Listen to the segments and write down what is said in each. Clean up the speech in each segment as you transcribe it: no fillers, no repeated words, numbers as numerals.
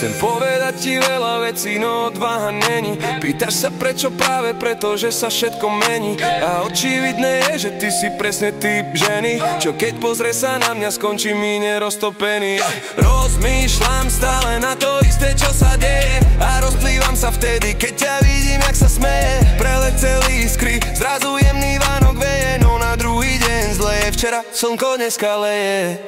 Chcem povedať ti veľa vecí, no odvaha není. Pýtaš sa prečo, práve preto, že sa všetko mení. A očividné je, že ty si presne typ ženy, čo keď pozrie sa na mňa, skončí mi neroztopený. Rozmýšľam stále na to isté, čo sa deje, a rozplývam sa vtedy, keď ťa vidím, jak sa smeje. Preleteli iskry, zrazu jemný Vánok veje, no na druhý deň zleje. Včera slnko, dneska leje.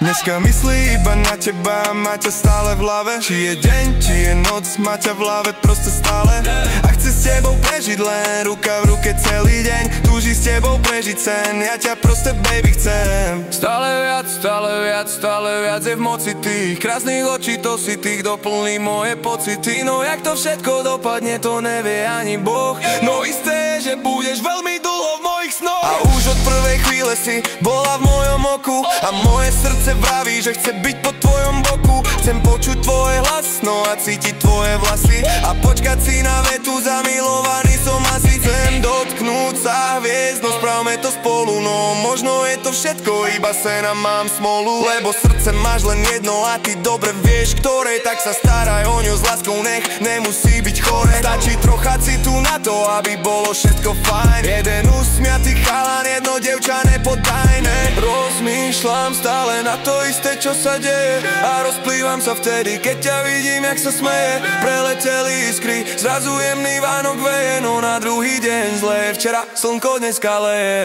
Dneska myslí iba na teba, má ťa stále v hlave. Či je deň, či je noc, má ťa v hlave proste stále. A chce s tebou prežiť len ruka v ruke celý deň. Túži s tebou prežiť sen, ja ťa proste baby chcem. Stále viac, stále viac, stále viac je v moci tých krásnych očí, to si tých doplní moje pocity. No jak to všetko dopadne, to nevie ani Boh. No isté je, že budeš veľmi dlho v mojich snoch. A už od prvej chvíle si bola v mojom oku, a moje srdce vraví, že chce byť po tvojom boku. Chcem počuť tvoj hlas, no a cítiť tvoje vlasy, a počkať si na vetu, zamilovaný som asi. Chcem dotknúť sa hviezd, no spravme to spolu. No možno je to všetko, iba sen a mám smolu. Lebo srdce máš len jedno a ty dobre vieš ktoré. Tak sa staraj o ňu s láskou, nech nemusí byť chore. Stačí trocha citu na to, aby bolo všetko fajn. Jeden usmiatý chalan, jedno dievča nepodajné. Rozmýšľam stále na to isté, čo sa deje, a rozplývam sa vtedy, keď ťa vidím, jak sa smeje. Preleteli iskry, zrazu jemný Vánok veje, no na druhý deň zleje. Včera slnko, dneska leje.